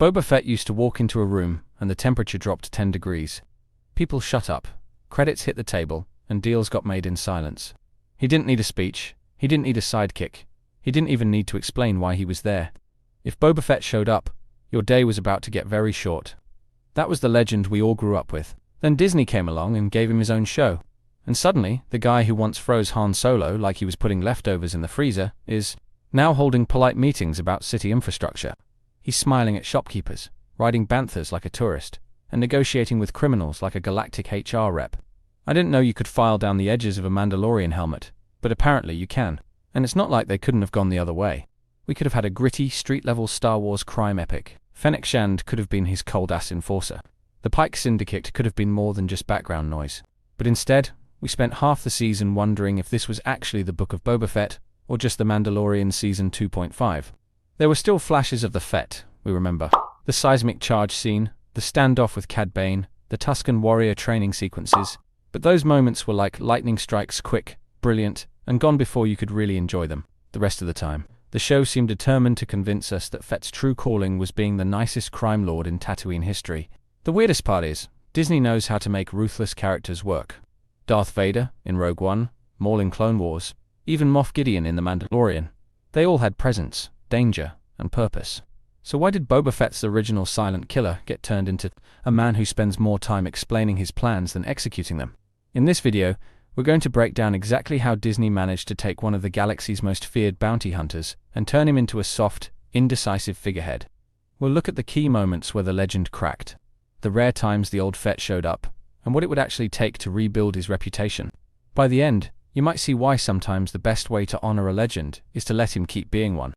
Boba Fett used to walk into a room and the temperature dropped 10 degrees. People shut up, credits hit the table, and deals got made in silence. He didn't need a speech, he didn't need a sidekick, he didn't even need to explain why he was there. If Boba Fett showed up, your day was about to get very short. That was the legend we all grew up with. Then Disney came along and gave him his own show. And suddenly, the guy who once froze Han Solo like he was putting leftovers in the freezer is now holding polite meetings about city infrastructure. He's smiling at shopkeepers, riding banthas like a tourist, and negotiating with criminals like a galactic HR rep. I didn't know you could file down the edges of a Mandalorian helmet, but apparently you can. And it's not like they couldn't have gone the other way. We could have had a gritty, street-level Star Wars crime epic. Fennec Shand could have been his cold-ass enforcer. The Pike Syndicate could have been more than just background noise. But instead, we spent half the season wondering if this was actually the Book of Boba Fett, or just The Mandalorian Season 2.5. There were still flashes of the Fett, we remember. The seismic charge scene, the standoff with Cad Bane, the Tusken warrior training sequences. But those moments were like lightning strikes, quick, brilliant, and gone before you could really enjoy them. The rest of the time, the show seemed determined to convince us that Fett's true calling was being the nicest crime lord in Tatooine history. The weirdest part is, Disney knows how to make ruthless characters work. Darth Vader in Rogue One, Maul in Clone Wars, even Moff Gideon in The Mandalorian. They all had presence, danger, and purpose. So why did Boba Fett's original silent killer get turned into a man who spends more time explaining his plans than executing them? In this video, we're going to break down exactly how Disney managed to take one of the galaxy's most feared bounty hunters and turn him into a soft, indecisive figurehead. We'll look at the key moments where the legend cracked, the rare times the old Fett showed up, and what it would actually take to rebuild his reputation. By the end, you might see why sometimes the best way to honor a legend is to let him keep being one.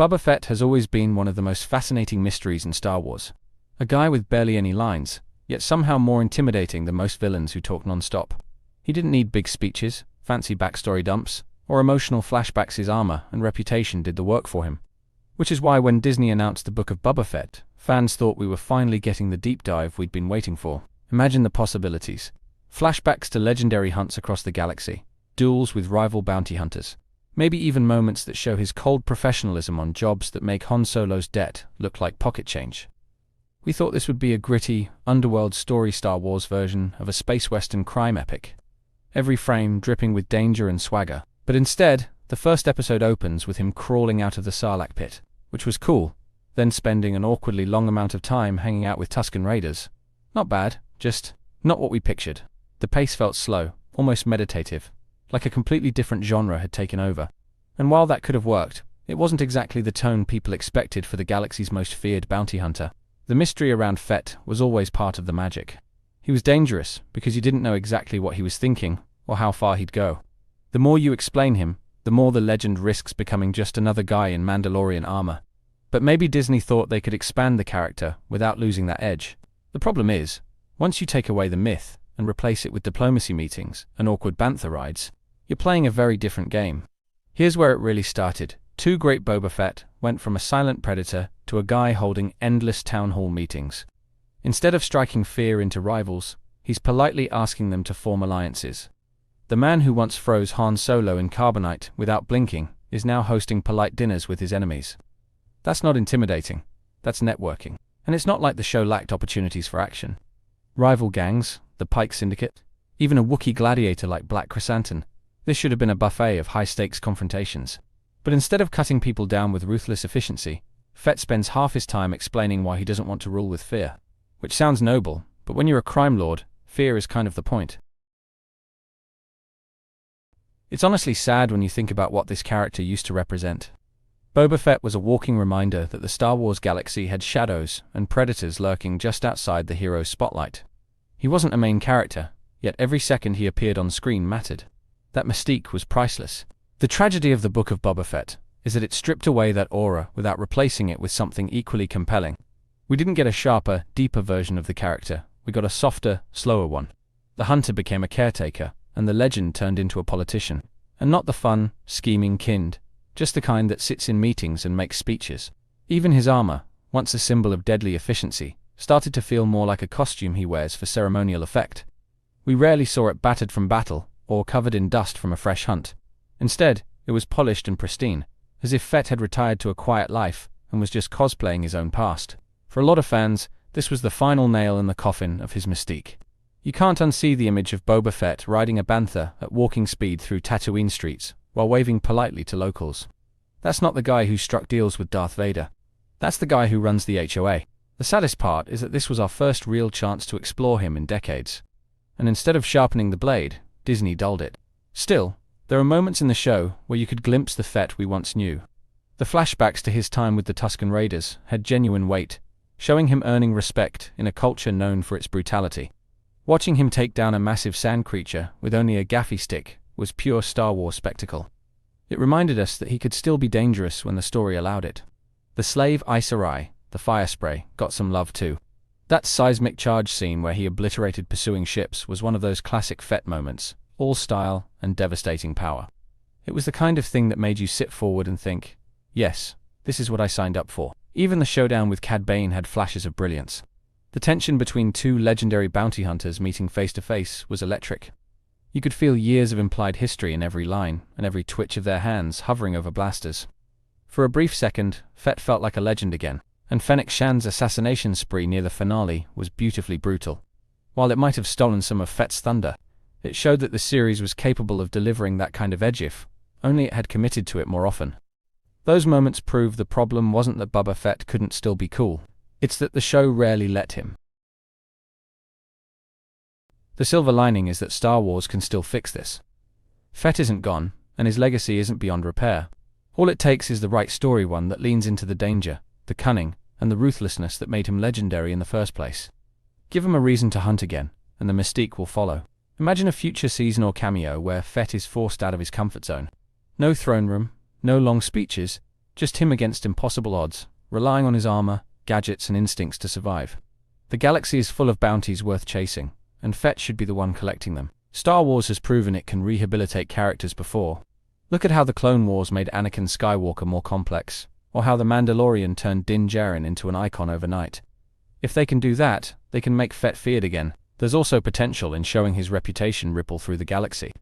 Boba Fett has always been one of the most fascinating mysteries in Star Wars. A guy with barely any lines, yet somehow more intimidating than most villains who talk non-stop. He didn't need big speeches, fancy backstory dumps, or emotional flashbacks. His armor and reputation did the work for him. Which is why when Disney announced the Book of Boba Fett, fans thought we were finally getting the deep dive we'd been waiting for. Imagine the possibilities. Flashbacks to legendary hunts across the galaxy, duels with rival bounty hunters, maybe even moments that show his cold professionalism on jobs that make Han Solo's debt look like pocket change. We thought this would be a gritty, underworld story Star Wars version of a space western crime epic. Every frame dripping with danger and swagger. But instead, the first episode opens with him crawling out of the Sarlacc pit, which was cool, then spending an awkwardly long amount of time hanging out with Tusken Raiders. Not bad, just not what we pictured. The pace felt slow, almost meditative, like a completely different genre had taken over. And while that could have worked, it wasn't exactly the tone people expected for the galaxy's most feared bounty hunter. The mystery around Fett was always part of the magic. He was dangerous because you didn't know exactly what he was thinking or how far he'd go. The more you explain him, the more the legend risks becoming just another guy in Mandalorian armor. But maybe Disney thought they could expand the character without losing that edge. The problem is, once you take away the myth and replace it with diplomacy meetings and awkward bantha rides, you're playing a very different game. Here's where it really started. Too Great Boba Fett went from a silent predator to a guy holding endless town hall meetings. Instead of striking fear into rivals, he's politely asking them to form alliances. The man who once froze Han Solo in carbonite without blinking is now hosting polite dinners with his enemies. That's not intimidating, that's networking. And it's not like the show lacked opportunities for action. Rival gangs, the Pike Syndicate, even a Wookiee gladiator like Black Chrysanthemum. This should have been a buffet of high-stakes confrontations. But instead of cutting people down with ruthless efficiency, Fett spends half his time explaining why he doesn't want to rule with fear. Which sounds noble, but when you're a crime lord, fear is kind of the point. It's honestly sad when you think about what this character used to represent. Boba Fett was a walking reminder that the Star Wars galaxy had shadows and predators lurking just outside the hero's spotlight. He wasn't a main character, yet every second he appeared on screen mattered. That mystique was priceless. The tragedy of the Book of Boba Fett is that it stripped away that aura without replacing it with something equally compelling. We didn't get a sharper, deeper version of the character, we got a softer, slower one. The hunter became a caretaker, and the legend turned into a politician. And not the fun, scheming kind, just the kind that sits in meetings and makes speeches. Even his armor, once a symbol of deadly efficiency, started to feel more like a costume he wears for ceremonial effect. We rarely saw it battered from battle, or covered in dust from a fresh hunt. Instead, it was polished and pristine, as if Fett had retired to a quiet life and was just cosplaying his own past. For a lot of fans, this was the final nail in the coffin of his mystique. You can't unsee the image of Boba Fett riding a bantha at walking speed through Tatooine streets while waving politely to locals. That's not the guy who struck deals with Darth Vader. That's the guy who runs the HOA. The saddest part is that this was our first real chance to explore him in decades. And instead of sharpening the blade, Disney dulled it. Still, there are moments in the show where you could glimpse the Fett we once knew. The flashbacks to his time with the Tusken Raiders had genuine weight, showing him earning respect in a culture known for its brutality. Watching him take down a massive sand creature with only a gaffy stick was pure Star Wars spectacle. It reminded us that he could still be dangerous when the story allowed it. The slave Aes Sedai, the fire spray, got some love too. That seismic charge scene where he obliterated pursuing ships was one of those classic Fett moments, all style and devastating power. It was the kind of thing that made you sit forward and think, yes, this is what I signed up for. Even the showdown with Cad Bane had flashes of brilliance. The tension between two legendary bounty hunters meeting face to face was electric. You could feel years of implied history in every line and every twitch of their hands hovering over blasters. For a brief second, Fett felt like a legend again, and Fennec Shan's assassination spree near the finale was beautifully brutal. While it might have stolen some of Fett's thunder, it showed that the series was capable of delivering that kind of edge if only it had committed to it more often. Those moments prove the problem wasn't that Boba Fett couldn't still be cool, it's that the show rarely let him. The silver lining is that Star Wars can still fix this. Fett isn't gone, and his legacy isn't beyond repair. All it takes is the right story, one that leans into the danger, the cunning, and the ruthlessness that made him legendary in the first place. Give him a reason to hunt again, and the mystique will follow. Imagine a future season or cameo where Fett is forced out of his comfort zone. No throne room, no long speeches, just him against impossible odds, relying on his armor, gadgets, and instincts to survive. The galaxy is full of bounties worth chasing, and Fett should be the one collecting them. Star Wars has proven it can rehabilitate characters before. Look at how the Clone Wars made Anakin Skywalker more complex, or how The Mandalorian turned Din Djarin into an icon overnight. If they can do that, they can make Fett feared again. There's also potential in showing his reputation ripple through the galaxy.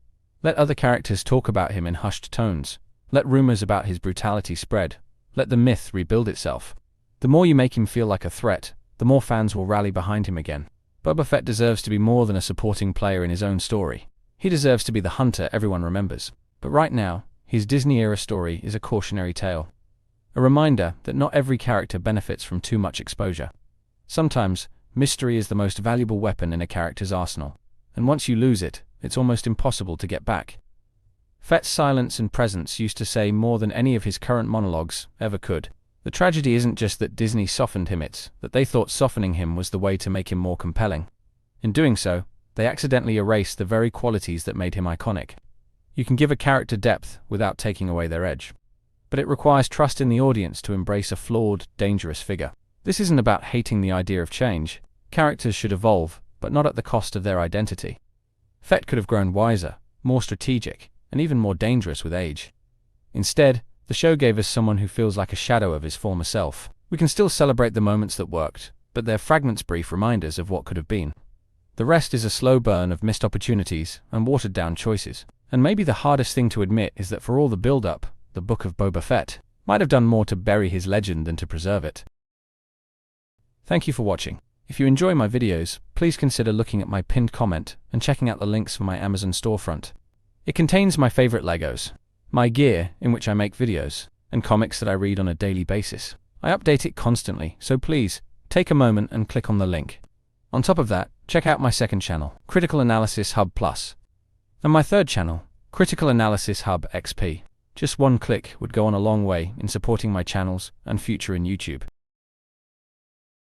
Let other characters talk about him in hushed tones. Let rumors about his brutality spread. Let the myth rebuild itself. The more you make him feel like a threat, the more fans will rally behind him again. Boba Fett deserves to be more than a supporting player in his own story. He deserves to be the hunter everyone remembers. But right now, his Disney-era story is a cautionary tale. A reminder that not every character benefits from too much exposure. Sometimes, mystery is the most valuable weapon in a character's arsenal, and once you lose it, it's almost impossible to get back. Fett's silence and presence used to say more than any of his current monologues ever could. The tragedy isn't just that Disney softened him, it's that they thought softening him was the way to make him more compelling. In doing so, they accidentally erased the very qualities that made him iconic. You can give a character depth without taking away their edge. But it requires trust in the audience to embrace a flawed, dangerous figure. This isn't about hating the idea of change. Characters should evolve, but not at the cost of their identity. Fett could have grown wiser, more strategic, and even more dangerous with age. Instead, the show gave us someone who feels like a shadow of his former self. We can still celebrate the moments that worked, but they're fragments, brief reminders of what could have been. The rest is a slow burn of missed opportunities and watered-down choices. And maybe the hardest thing to admit is that for all the build-up, the Book of Boba Fett might have done more to bury his legend than to preserve it. Thank you for watching. If you enjoy my videos, please consider looking at my pinned comment and checking out the links for my Amazon storefront. It contains my favorite Legos, my gear in which I make videos, and comics that I read on a daily basis. I update it constantly, so please, take a moment and click on the link. On top of that, check out my second channel, Critical Analysis Hub Plus, and my third channel, Critical Analysis Hub XP. Just one click would go on a long way in supporting my channels and future in YouTube.